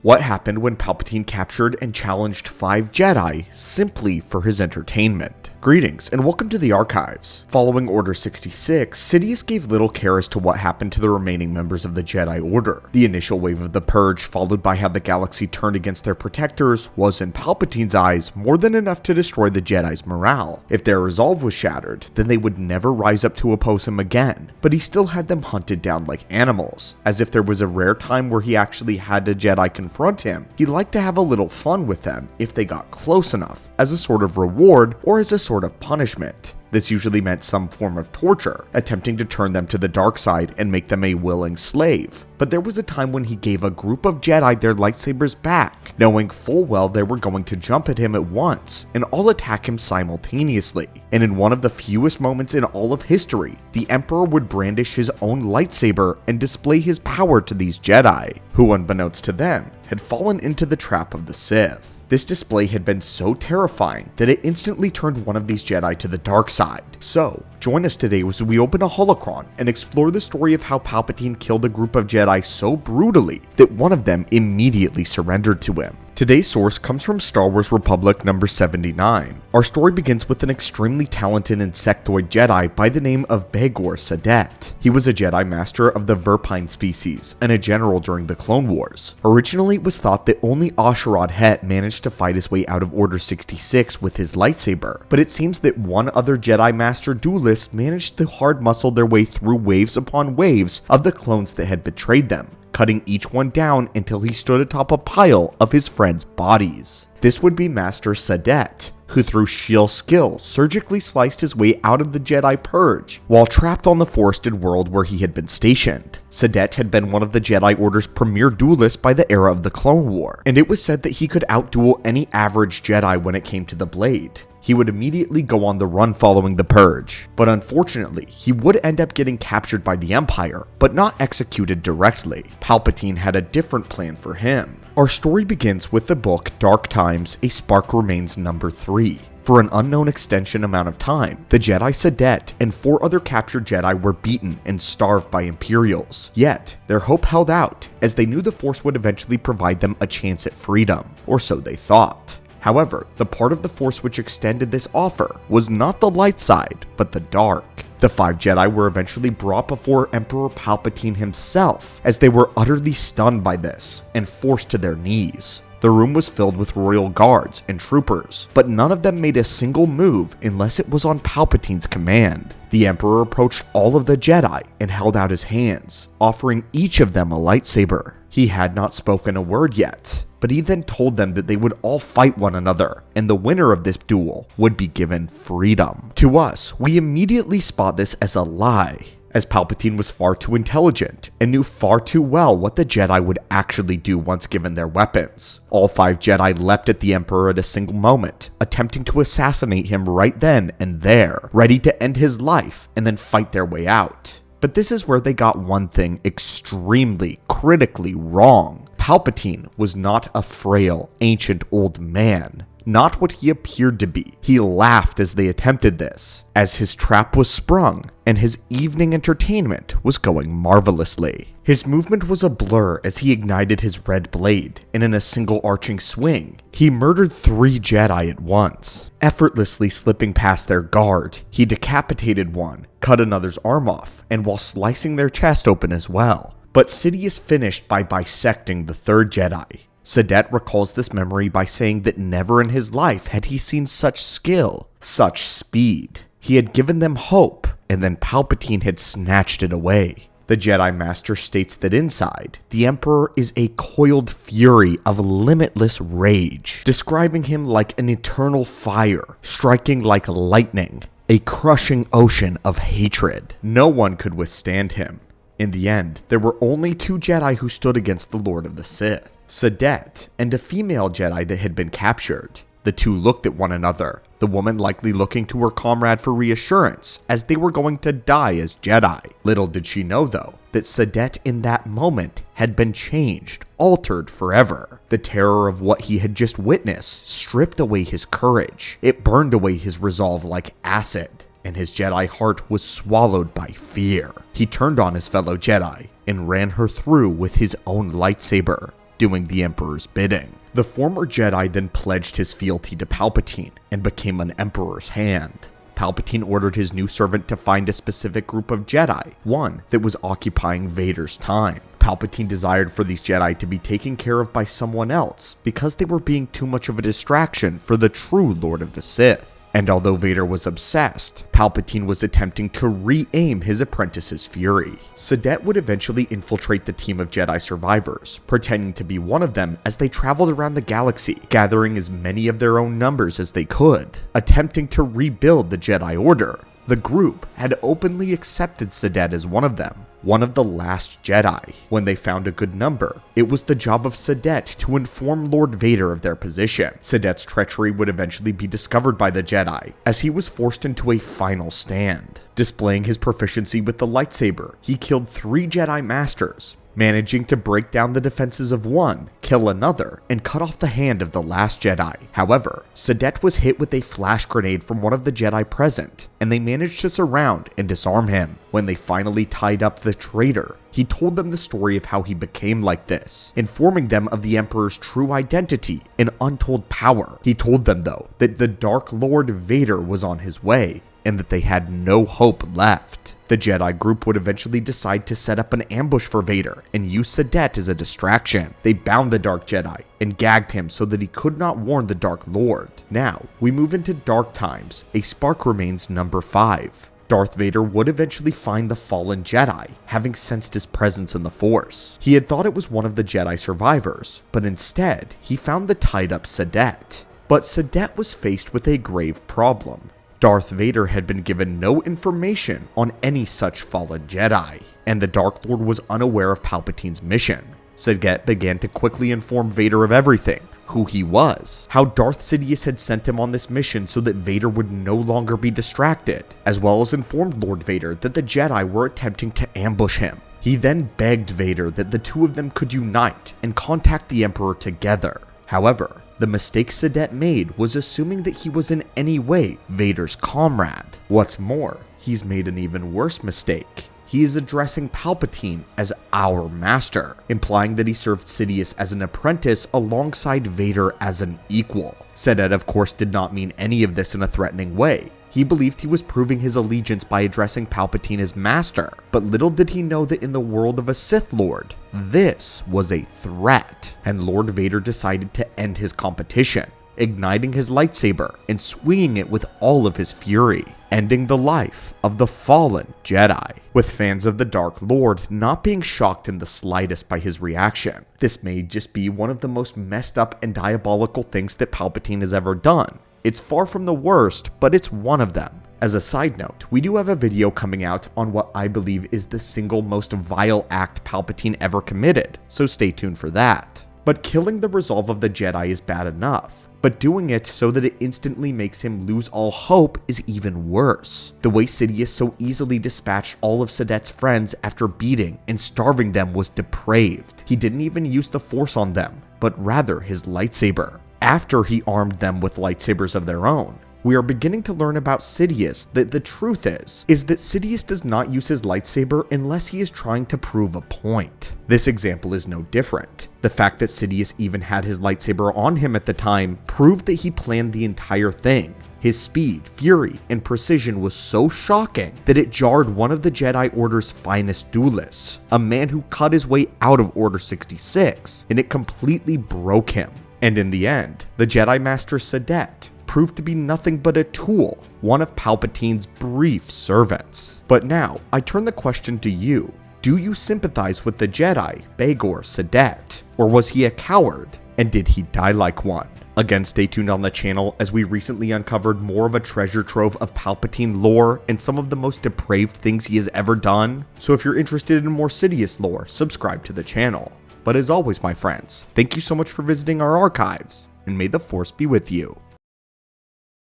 What happened when Palpatine captured and challenged 5 Jedi simply for his entertainment? Greetings and welcome to the archives. Following Order 66, Sidious gave little care as to what happened to the remaining members of the Jedi Order. The initial wave of the Purge, followed by how the galaxy turned against their protectors, was in Palpatine's eyes more than enough to destroy the Jedi's morale. If their resolve was shattered, then they would never rise up to oppose him again, but he still had them hunted down like animals. As if there was a rare time where he actually had a Jedi confront him, he liked to have a little fun with them if they got close enough, as a sort of reward or as a sort of punishment. This usually meant some form of torture, attempting to turn them to the dark side and make them a willing slave. But there was a time when he gave a group of Jedi their lightsabers back, knowing full well they were going to jump at him at once and all attack him simultaneously. And in one of the fewest moments in all of history, the Emperor would brandish his own lightsaber and display his power to these Jedi, who unbeknownst to them, had fallen into the trap of the Sith. This display had been so terrifying that it instantly turned one of these Jedi to the dark side. So, join us today as we open a holocron and explore the story of how Palpatine killed a group of Jedi so brutally that one of them immediately surrendered to him. Today's source comes from Star Wars Republic number 79. Our story begins with an extremely talented insectoid Jedi by the name of Beyghor Sahdett. He was a Jedi Master of the Verpine species and a general during the Clone Wars. Originally, it was thought that only Asherad Het managed to fight his way out of Order 66 with his lightsaber, but it seems that one other Jedi Master duelist managed to hard muscle their way through waves upon waves of the clones that had betrayed them, cutting each one down until he stood atop a pile of his friends' bodies. This would be Master Sahdett, who through sheer skill surgically sliced his way out of the Jedi Purge while trapped on the forested world where he had been stationed. Sahdett had been one of the Jedi Order's premier duelists by the era of the Clone War, and it was said that he could outduel any average Jedi when it came to the blade. He would immediately go on the run following the Purge, but unfortunately, he would end up getting captured by the Empire, but not executed directly. Palpatine had a different plan for him. Our story begins with the book Dark Times, A Spark Remains number 3. For an unknown extension amount of time, the Jedi Sahdett and 4 other captured Jedi were beaten and starved by Imperials. Yet, their hope held out, as they knew the Force would eventually provide them a chance at freedom, or so they thought. However, the part of the Force which extended this offer was not the light side, but the dark. The 5 Jedi were eventually brought before Emperor Palpatine himself, as they were utterly stunned by this and forced to their knees. The room was filled with royal guards and troopers, but none of them made a single move unless it was on Palpatine's command. The Emperor approached all of the Jedi and held out his hands, offering each of them a lightsaber. He had not spoken a word yet, but he then told them that they would all fight one another, and the winner of this duel would be given freedom. To us, we immediately spot this as a lie, as Palpatine was far too intelligent and knew far too well what the Jedi would actually do once given their weapons. All 5 Jedi leapt at the Emperor at a single moment, attempting to assassinate him right then and there, ready to end his life and then fight their way out. But this is where they got one thing extremely, critically wrong. Palpatine was not a frail, ancient old man. Not what he appeared to be. He laughed as they attempted this, as his trap was sprung and his evening entertainment was going marvelously. His movement was a blur as he ignited his red blade, and in a single arching swing, he murdered 3 Jedi at once. Effortlessly slipping past their guard, he decapitated one, cut another's arm off, and while slicing their chest open as well. But Sidious finished by bisecting the 3rd Jedi. Sahdett recalls this memory by saying that never in his life had he seen such skill, such speed. He had given them hope, and then Palpatine had snatched it away. The Jedi Master states that inside, the Emperor is a coiled fury of limitless rage, describing him like an eternal fire, striking like lightning, a crushing ocean of hatred. No one could withstand him. In the end, there were only 2 Jedi who stood against the Lord of the Sith, Sahdett and a female Jedi that had been captured. The 2 looked at one another, the woman likely looking to her comrade for reassurance, as they were going to die as Jedi. Little did she know, though, that Sahdett in that moment had been changed, altered forever. The terror of what he had just witnessed stripped away his courage. It burned away his resolve like acid, and his Jedi heart was swallowed by fear. He turned on his fellow Jedi and ran her through with his own lightsaber. doing the Emperor's bidding. The former Jedi then pledged his fealty to Palpatine and became an Emperor's hand. Palpatine ordered his new servant to find a specific group of Jedi, one that was occupying Vader's time. Palpatine desired for these Jedi to be taken care of by someone else because they were being too much of a distraction for the true Lord of the Sith. And although Vader was obsessed, Palpatine was attempting to re-aim his apprentice's fury. Sahdett would eventually infiltrate the team of Jedi survivors, pretending to be one of them as they traveled around the galaxy, gathering as many of their own numbers as they could, attempting to rebuild the Jedi Order. The group had openly accepted Sahdett as one of them, one of the last Jedi. When they found a good number, it was the job of Sahdett to inform Lord Vader of their position. Saddett's treachery would eventually be discovered by the Jedi, as he was forced into a final stand. Displaying his proficiency with the lightsaber, he killed 3 Jedi Masters, managing to break down the defenses of one, kill another, and cut off the hand of the last Jedi. However, Sahdett was hit with a flash grenade from one of the Jedi present, and they managed to surround and disarm him. When they finally tied up the traitor, he told them the story of how he became like this, informing them of the Emperor's true identity and untold power. He told them, though, that the Dark Lord Vader was on his way, and that they had no hope left. The Jedi group would eventually decide to set up an ambush for Vader and use Sahdett as a distraction. They bound the Dark Jedi and gagged him so that he could not warn the Dark Lord. Now, we move into Dark Times. A spark remains number 5. Darth Vader would eventually find the fallen Jedi, having sensed his presence in the Force. He had thought it was one of the Jedi survivors, but instead, he found the tied-up Sahdett. But Sahdett was faced with a grave problem. Darth Vader had been given no information on any such fallen Jedi, and the Dark Lord was unaware of Palpatine's mission. Sahdett began to quickly inform Vader of everything, who he was, how Darth Sidious had sent him on this mission so that Vader would no longer be distracted, as well as informed Lord Vader that the Jedi were attempting to ambush him. He then begged Vader that the two of them could unite and contact the Emperor together. However, the mistake Sahdett made was assuming that he was in any way Vader's comrade. What's more, he's made an even worse mistake. He is addressing Palpatine as our master, implying that he served Sidious as an apprentice alongside Vader as an equal. Sahdett, of course, did not mean any of this in a threatening way. He believed he was proving his allegiance by addressing Palpatine as master, but little did he know that in the world of a Sith Lord, this was a threat, and Lord Vader decided to end his competition, igniting his lightsaber and swinging it with all of his fury, ending the life of the fallen Jedi, with fans of the Dark Lord not being shocked in the slightest by his reaction. This may just be one of the most messed up and diabolical things that Palpatine has ever done. It's far from the worst, but it's one of them. As a side note, we do have a video coming out on what I believe is the single most vile act Palpatine ever committed, so stay tuned for that. But killing the resolve of the Jedi is bad enough, but doing it so that it instantly makes him lose all hope is even worse. The way Sidious so easily dispatched all of Saddett's friends after beating and starving them was depraved. He didn't even use the Force on them, but rather his lightsaber, after he armed them with lightsabers of their own. We are beginning to learn about Sidious that the truth is that Sidious does not use his lightsaber unless he is trying to prove a point. This example is no different. The fact that Sidious even had his lightsaber on him at the time proved that he planned the entire thing. His speed, fury, and precision was so shocking that it jarred one of the Jedi Order's finest duelists, a man who cut his way out of Order 66, and it completely broke him. And in the end, the Jedi Master Sahdett proved to be nothing but a tool, one of Palpatine's brief servants. But now, I turn the question to you. Do you sympathize with the Jedi, Beyghor Sahdett? Or was he a coward? And did he die like one? Again, stay tuned on the channel as we recently uncovered more of a treasure trove of Palpatine lore and some of the most depraved things he has ever done. So if you're interested in more Sidious lore, subscribe to the channel. But as always, my friends, thank you so much for visiting our archives, and may the Force be with you.